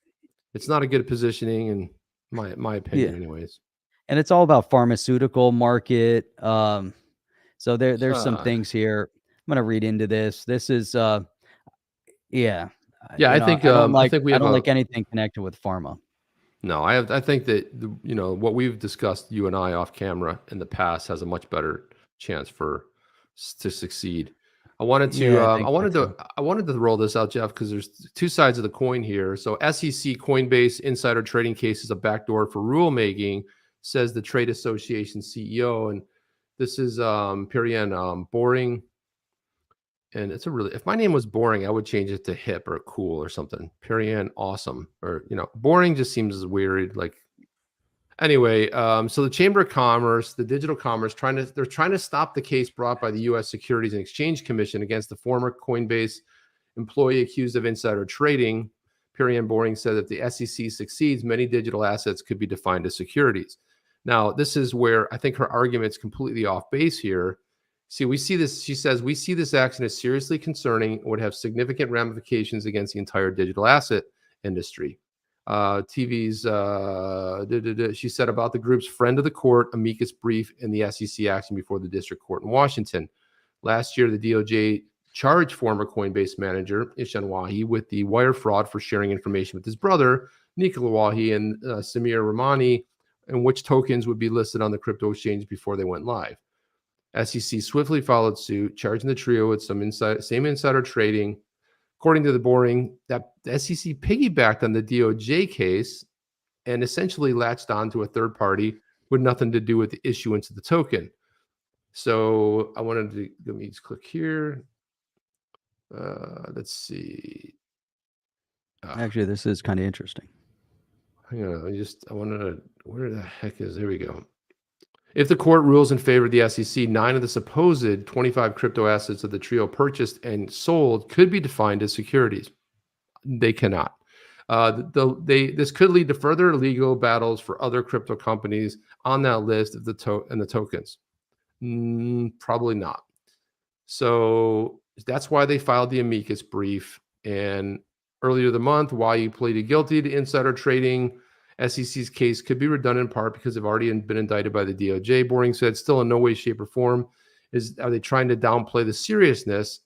not a good positioning, in my opinion, Yeah. anyways. And it's all about pharmaceutical market. So there's some Uh, things here. I'm gonna read into this. This is yeah. yeah, I think we I have don't a like anything connected with pharma. no. I think that what we've discussed, you and I, off camera in the past, has a much better chance to succeed. I wanted to Yeah, I think so too. I wanted to roll this out, Jeff, because there's two sides of the coin here. So SEC Coinbase insider trading case is a backdoor for rulemaking, says the trade association CEO, and this is Perian Boring. And it's a really, if my name was Boring, I would change it to hip or cool or something. Perian Awesome, or Boring just seems weird. Like, anyway, so the Chamber of Commerce, the Digital Commerce, they're trying to stop the case brought by the U.S. Securities and Exchange Commission against the former Coinbase employee accused of insider trading. Perian Boring said that the SEC succeeds, many digital assets could be defined as securities. Now, this is where I think her argument's completely off base here. See, we see this, she says, we see this action as seriously concerning and would have significant ramifications against the entire digital asset industry. She said about the group's friend of the court amicus brief in the SEC action before the district court in Washington. Last year, the DOJ charged former Coinbase manager Ishan Wahi with the wire fraud for sharing information with his brother, Nikhil Wahi, and Samir Rahmani, in which tokens would be listed on the crypto exchange before they went live. SEC swiftly followed suit, charging the trio with same insider trading. According to the Boring, that the SEC piggybacked on the DOJ case and essentially latched on to a third party with nothing to do with the issuance of the token. So I wanted to, let me just click here. Let's see. Actually, this is kind of interesting. Hang on, I wanted to, where the heck is, there we go. If the court rules in favor of the SEC, 9 of the supposed 25 crypto assets that the trio purchased and sold could be defined as securities. They cannot. This could lead to further legal battles for other crypto companies on that list of the tokens. Probably not. So that's why they filed the amicus brief. And earlier the month, Wahi pleaded guilty to insider trading. SEC's case could be redundant in part because they've already been indicted by the DOJ. Boring said, still in no way, shape, or form are they trying to downplay the seriousness.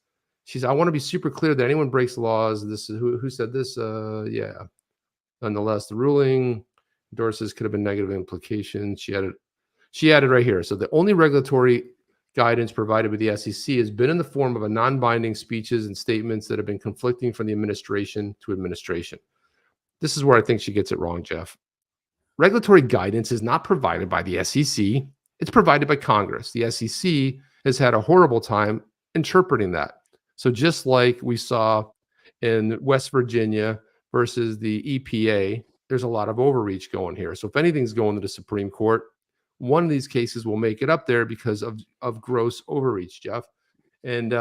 She said, I want to be super clear that anyone breaks the laws. This is who said this? Yeah. Nonetheless, the ruling endorses could have been negative implications. She added right here. So the only regulatory guidance provided by the SEC has been in the form of a non-binding speeches and statements that have been conflicting from the administration to administration. This is where I think she gets it wrong, Jeff. Regulatory guidance is not provided by the SEC. It's provided by Congress. The SEC has had a horrible time interpreting that. So just like we saw in West Virginia versus the EPA, there's a lot of overreach going here. So if anything's going to the Supreme Court, one of these cases will make it up there because of gross overreach, Jeff. And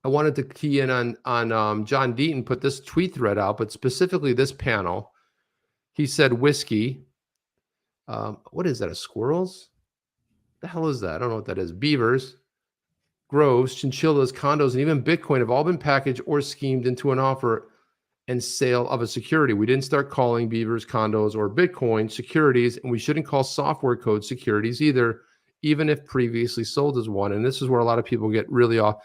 I wanted to key in on John Deaton put this tweet thread out, but specifically this panel. He said whiskey. What is that? A squirrels? The hell is that? I don't know what that is. Beavers, groves, chinchillas, condos, and even Bitcoin have all been packaged or schemed into an offer and sale of a security. We didn't start calling beavers, condos, or Bitcoin securities, and we shouldn't call software code securities either, even if previously sold as one. And this is where a lot of people get really off.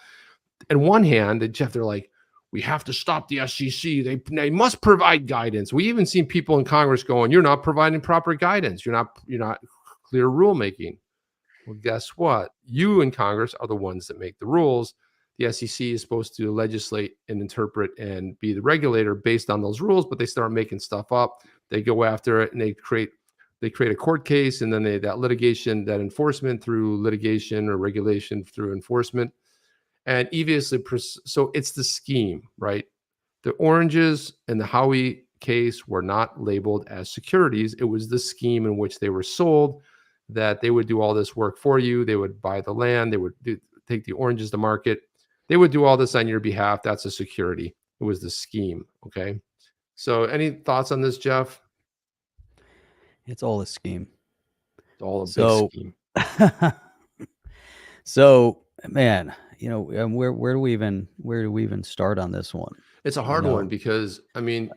On one hand, Jeff, they're like, we have to stop the SEC. They must provide guidance. We even seen people in Congress going, you're not providing proper guidance. You're not clear rulemaking. Well, guess what? You in Congress are the ones that make the rules. The SEC is supposed to legislate and interpret and be the regulator based on those rules, but they start making stuff up. They go after it and they create a court case, and then that litigation, that enforcement through litigation or regulation through enforcement. And obviously, so it's the scheme, right? The oranges in the Howey case were not labeled as securities. It was the scheme in which they were sold, that they would do all this work for you. They would buy the land. They would take the oranges to market. They would do all this on your behalf. That's a security. It was the scheme, okay? So any thoughts on this, Jeff? It's all a scheme. All a big So, scheme. so man, where do we even start on this one? It's a hard one because, I mean,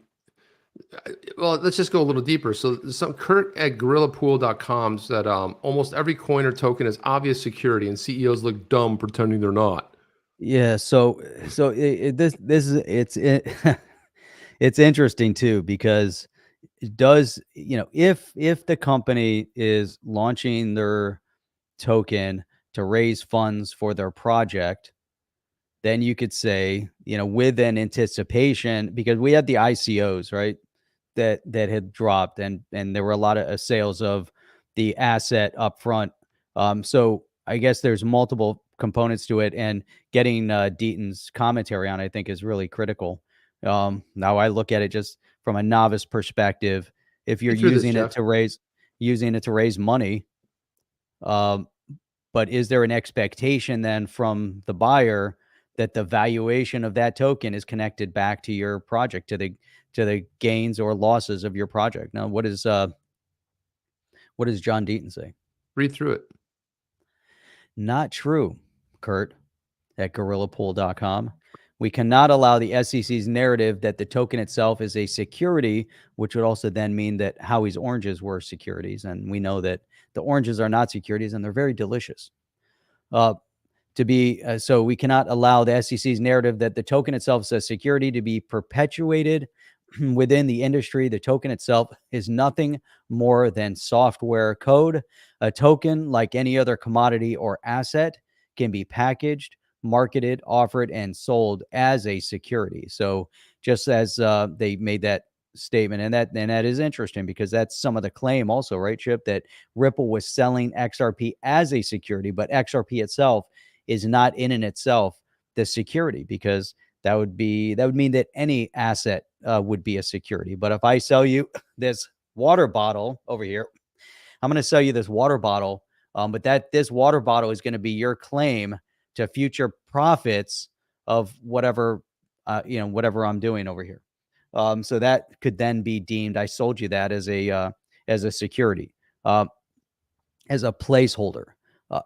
well, let's just go a little deeper. So some Kurt at gorillapool.com said almost every coin or token is obvious security and CEOs look dumb pretending they're not. Yeah. So this is it's interesting too, because it does, if the company is launching their token to raise funds for their project, then you could say, with an anticipation, because we had the ICOs, right? That had dropped, and there were a lot of sales of the asset up front. So I guess there's multiple components to it, and getting Deaton's commentary on it, I think, is really critical. Now I look at it just from a novice perspective. If you're Get through this, using it Jeff. to raise money, um, but is there an expectation then from the buyer that the valuation of that token is connected back to your project, to the gains or losses of your project? Now, what does John Deaton say? Read through it. Not true, Kurt at gorillapool.com. We cannot allow the SEC's narrative that the token itself is a security, which would also then mean that Howie's oranges were securities. And we know that the oranges are not securities, and they're very delicious. So we cannot allow the SEC's narrative that the token itself is a security to be perpetuated within the industry. The token itself is nothing more than software code. A token, like any other commodity or asset, can be packaged, marketed, offered, and sold as a security. So just as they made that statement, and that is interesting, because that's some of the claim also, right, Chip, that Ripple was selling XRP as a security, but XRP itself is not in itself the security, because that would mean that any asset would be a security. But if I sell you this water bottle over here, I'm going to sell you this water bottle, but this water bottle is going to be your claim to future profits of whatever I'm doing over here. So that could then be deemed, I sold you that as a security, as a placeholder.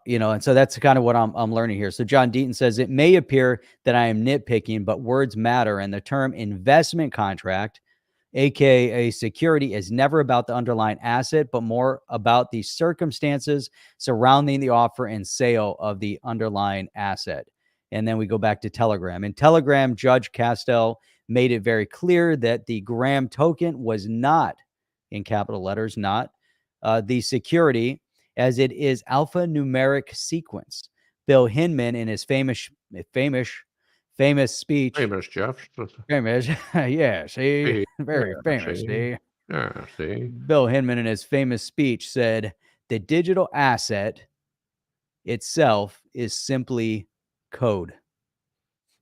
And so that's kind of what I'm learning here. So John Deaton says, it may appear that I am nitpicking, but words matter. And the term investment contract, aka security, is never about the underlying asset, but more about the circumstances surrounding the offer and sale of the underlying asset. And then we go back to Telegram. In Telegram, Judge Castell made it very clear that the Gram token was not, in capital letters, not the security, as it is alphanumeric sequence. Bill Hinman, in his famous speech, Famous, Jeff. famous, yeah, see, very famous, see. Yeah, see. Bill Hinman, in his famous speech, said the digital asset itself is simply code.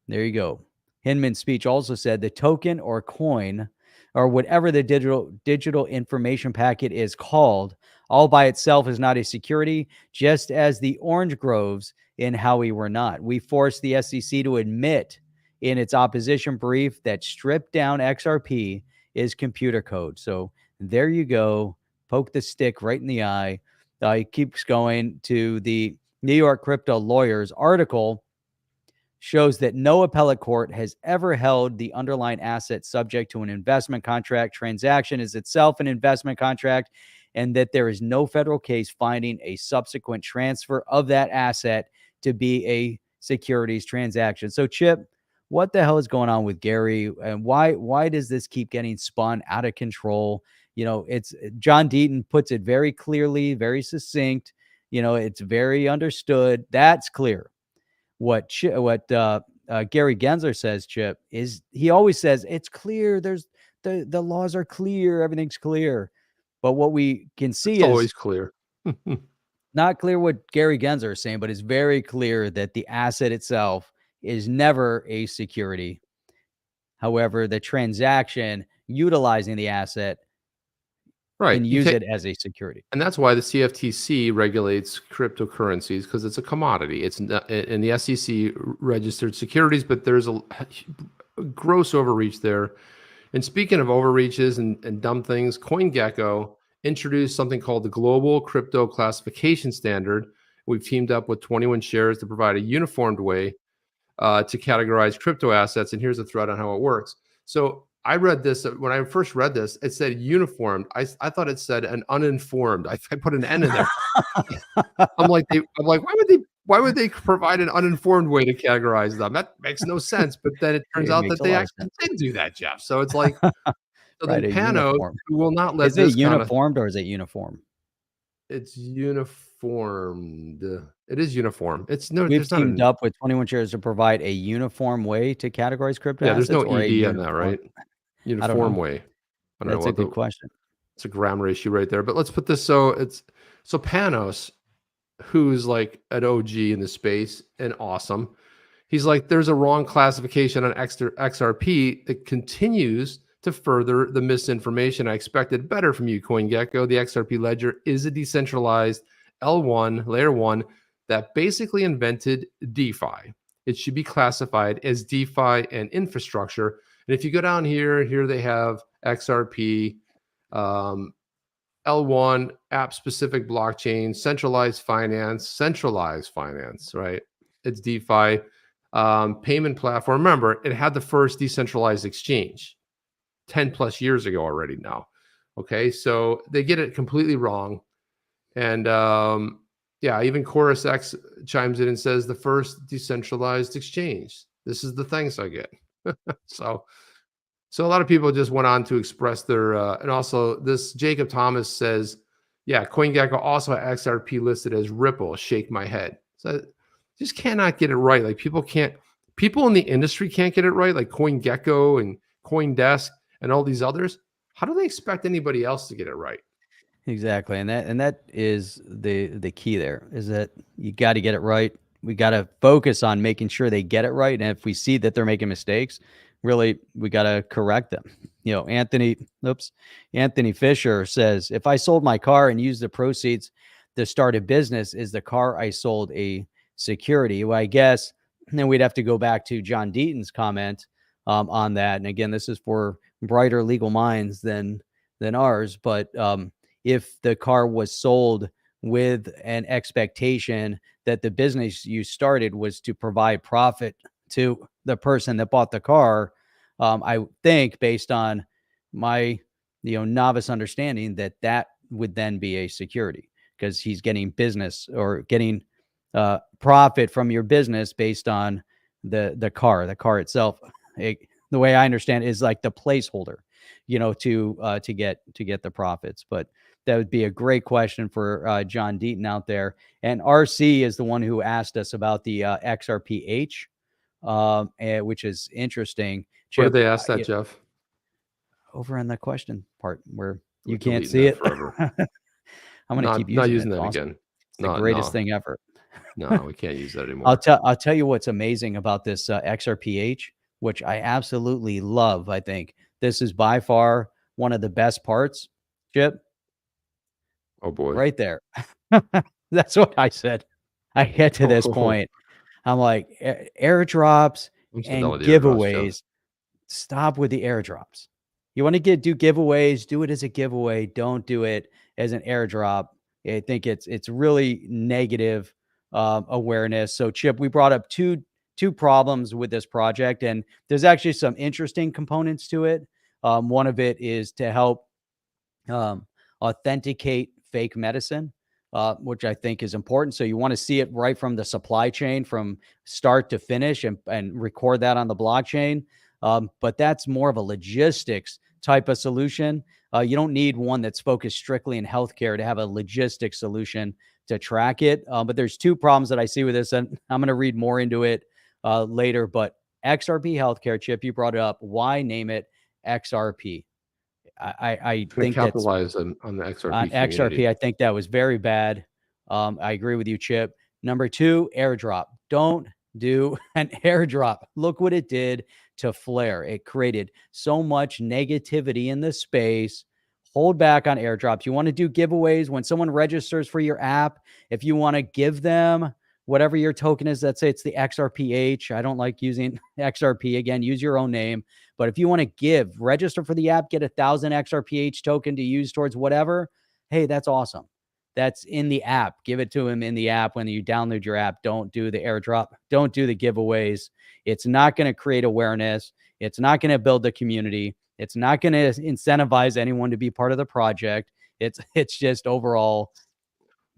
There you go. Hinman's speech also said the token or coin, or whatever the digital information packet is called, all by itself is not a security, just as the orange groves in Howie were not. We forced the SEC to admit in its opposition brief that stripped down XRP is computer code. So there you go. Poke the stick right in the eye. He keeps going to the New York Crypto Lawyers article. Shows that no appellate court has ever held the underlying asset subject to an investment contract. Transaction is itself an investment contract, and that there is no federal case finding a subsequent transfer of that asset to be a securities transaction. So, Chip, what the hell is going on with Gary, and why does this keep getting spun out of control? It's John Deaton puts it very clearly, very succinct. It's very understood. That's clear. What Gary Gensler says, Chip, is he always says it's clear. There's the laws are clear. Everything's clear. But what we can see It's is always clear. not clear what Gary Gensler is saying, but it's very clear that the asset itself is never a security. However, the transaction utilizing the asset can use it as a security. And that's why the CFTC regulates cryptocurrencies, because it's a commodity. It's not, and the SEC registered securities, but there's a gross overreach there. And speaking of overreaches and dumb things, CoinGecko introduced something called the Global Crypto Classification Standard. We've teamed up with 21 shares to provide a uniformed way to categorize crypto assets. And here's a thread on how it works. So I read this when I first read this. It said uniformed. I thought it said an uninformed. I put an N in there. I'm like, why would they provide an uninformed way to categorize them? That makes no sense. But then it turns out that they actually did do that, Jeff. So it's like, so right, then Panos, who will not let is it uniformed or is it uniform? It's uniformed. It is uniform. It's no. We've teamed up with 21 shares to provide a uniform way to categorize crypto. Yeah, there's no ED on that, right? Uniform way. I don't know. That's a good question. It's a grammar issue right there. But let's put this so Panos, who's like an OG in the space and awesome. He's like, there's a wrong classification on XRP that continues to further the misinformation. I expected better from you, CoinGecko. The XRP ledger is a decentralized L1, layer 1, that basically invented DeFi. It should be classified as DeFi and infrastructure. And if you go down here they have XRP, L1, app-specific blockchain, centralized finance, right? It's DeFi, payment platform. Remember, it had the first decentralized exchange 10 plus years ago already now. Okay, so they get it completely wrong. And yeah, even Chorus X chimes in and says the first decentralized exchange. This is the thanks I get. So a lot of people just went on to express their, and also this Jacob Thomas says, yeah, CoinGecko also had XRP listed as Ripple, shake my head. So just cannot get it right. Like people in the industry can't get it right, like CoinGecko and CoinDesk and all these others. How do they expect anybody else to get it right? Exactly. And that is the key there, is that you got to get it right. We got to focus on making sure they get it right. And if we see that they're making mistakes, really, we got to correct them. You know, Anthony Fisher says, if I sold my car and used the proceeds to start a business, is the car I sold a security? Well, I guess then we'd have to go back to John Deaton's comment on that. And again, this is for brighter legal minds than ours. But if the car was sold with an expectation that the business you started was to provide profit to the person that bought the car, I think, based on my novice understanding, that would then be a security, because he's getting business or getting profit from your business based on the car itself. The way I understand it is like the placeholder, to get the profits. But that would be a great question for John Deaton out there. And RC is the one who asked us about the XRPH, which is interesting. Where did they ask that, Jeff? Over on the question part where you can't see it. Forever. I'm going to keep using that again. It's the greatest thing ever. No, we can't use that anymore. I'll tell you what's amazing about this XRPH, which I absolutely love. I think this is by far one of the best parts, Chip. Oh boy. Right there. That's what I said. I get to this point. I'm like, airdrops and giveaways. Stop with the airdrops. You want to do giveaways, do it as a giveaway. Don't do it as an airdrop. I think it's really negative awareness. So Chip, we brought up two problems with this project, and there's actually some interesting components to it. One of it is to help authenticate fake medicine, which I think is important. So you want to see it right from the supply chain, from start to finish, and record that on the blockchain. But that's more of a logistics type of solution. You don't need one that's focused strictly in healthcare to have a logistics solution to track it. But there's two problems that I see with this, and I'm going to read more into it later. But XRP healthcare, Chip, you brought it up. Why name it XRP? I think capitalize on the XRP. On XRP, I think that was very bad. I agree with you, Chip. Number two, airdrop. Don't do an airdrop. Look what it did to Flare. It created so much negativity in the space. Hold back on airdrops. You want to do giveaways when someone registers for your app. If you want to give them whatever your token is, let's say it's the XRPH. I don't like using XRP. Again, use your own name. But if you want to register for the app, get 1,000 XRPH token to use towards whatever, hey, that's awesome. That's in the app. Give it to him in the app when you download your app. Don't do the airdrop. Don't do the giveaways. It's not going to create awareness. It's not going to build the community. It's not going to incentivize anyone to be part of the project. It's just overall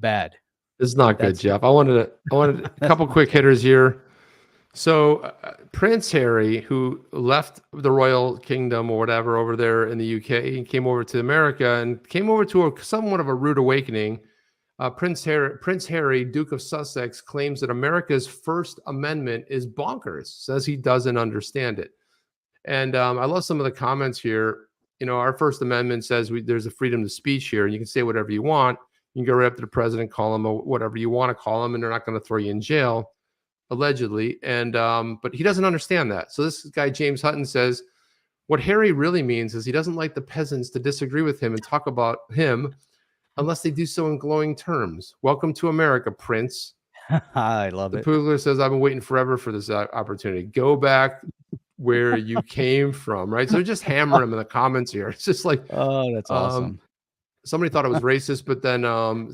bad. It's not good, Jeff. I wanted a couple quick hitters here. So Prince Harry, who left the royal kingdom or whatever over there in the UK, and came over to America and came over to somewhat of a rude awakening. Prince Harry, Duke of Sussex, claims that America's First Amendment is bonkers, says he doesn't understand it. And I love some of the comments here. You know, our First Amendment says there's a freedom of speech here, and you can say whatever you want. You can go right up to the president, call him whatever you want to call him, and they're not going to throw you in jail, allegedly. And but he doesn't understand that. So this guy, James Hutton, says what Harry really means is he doesn't like the peasants to disagree with him and talk about him unless they do so in glowing terms. Welcome to America, Prince. I love it. Pugler says, I've been waiting forever for this opportunity. Go back where you came from, right? So they're just hammering him in the comments here. It's just like, oh, that's awesome. Somebody thought it was racist, but then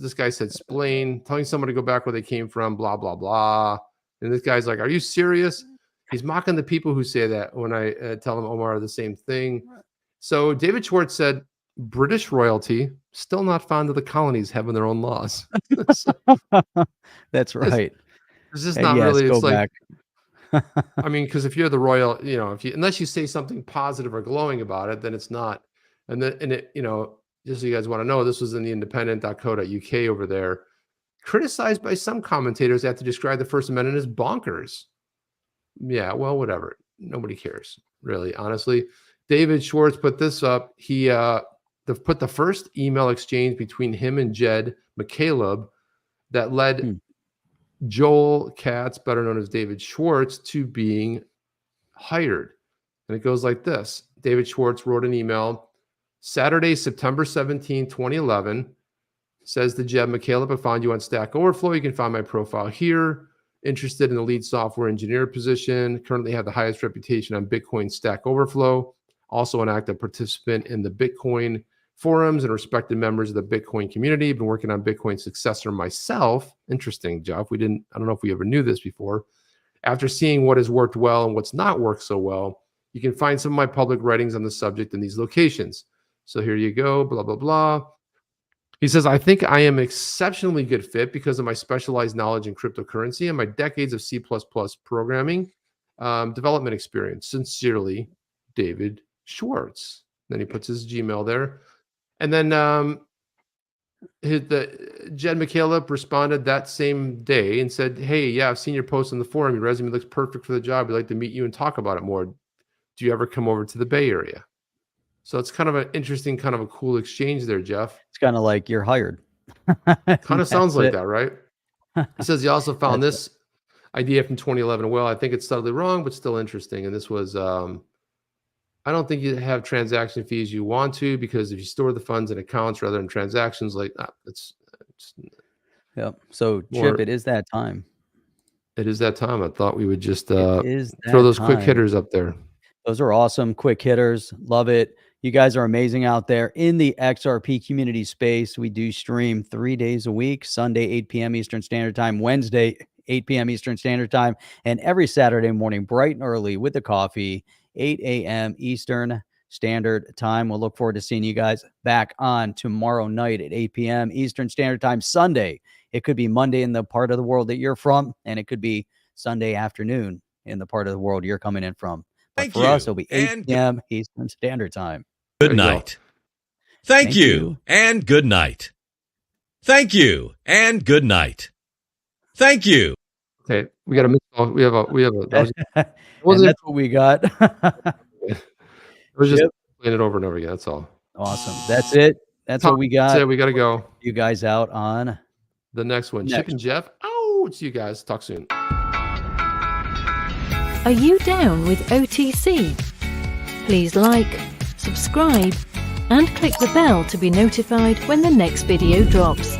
this guy said, "Splain, telling someone to go back where they came from, blah, blah, blah." And this guy's like, "Are you serious?" He's mocking the people who say that when I tell them Omar the same thing. So David Schwartz said, British royalty, still not fond of the colonies having their own laws. That's right. It's just not really, go it's like, back. I mean, because if you're the royal, you know, unless you say something positive or glowing about it, then it's not. And it, you know, just so you guys want to know, this was in the independent.co.uk over there, criticized by some commentators that to describe the First Amendment as bonkers. Yeah, well, whatever. Nobody cares, really, honestly. David Schwartz put this up. He put the first email exchange between him and Jed McCaleb that led Joel Katz, better known as David Schwartz, to being hired. And it goes like this. David Schwartz wrote an email Saturday, September 17, 2011, says to Jed McCaleb, I found you on Stack Overflow. You can find my profile here. Interested in the lead software engineer position. Currently have the highest reputation on Bitcoin Stack Overflow. Also an active participant in the Bitcoin forums and respected members of the Bitcoin community. Been working on Bitcoin Successor myself. Interesting, Jeff. I don't know if we ever knew this before. After seeing what has worked well and what's not worked so well, you can find some of my public writings on the subject in these locations. So here you go, blah, blah, blah. He says, I think I am exceptionally good fit because of my specialized knowledge in cryptocurrency and my decades of C++ programming development experience. Sincerely, David Schwartz. Then he puts his Gmail there. And then Jed McCaleb responded that same day and said, hey, yeah, I've seen your post on the forum. Your resume looks perfect for the job. We'd like to meet you and talk about it more. Do you ever come over to the Bay Area? So it's kind of an interesting, kind of a cool exchange there, Jeff. It's kind of like you're hired. Kind of sounds like that, right? He says he also found this idea from 2011. Well, I think it's subtly wrong, but still interesting. And this was, I don't think you have transaction fees you want to, because if you store the funds in accounts rather than transactions, like it's yep. So Chip, it is that time. It is that time. I thought we would just throw those quick hitters up there. Those are awesome quick hitters. Love it. You guys are amazing out there in the XRP community space. We do stream 3 days a week, Sunday, 8 p.m. Eastern Standard Time, Wednesday, 8 p.m. Eastern Standard Time, and every Saturday morning, bright and early with the coffee, 8 a.m. Eastern Standard Time. We'll look forward to seeing you guys back on tomorrow night at 8 p.m. Eastern Standard Time. Sunday, it could be Monday in the part of the world that you're from, and it could be Sunday afternoon in the part of the world you're coming in from. But for us, it'll be 8 p.m. Eastern Standard Time. Good night. Thank you, and good night. Thank you, and good night. Thank you. Okay, we got a we have a that's what we got. It was just playing it over and over again. That's all. Awesome. That's it. That's what we got. That's it. We got to go. You guys out on the next one. Chip and Jeff. Oh, see you guys. Talk soon. Are you down with OTC? Please like, subscribe, and click the bell to be notified when the next video drops.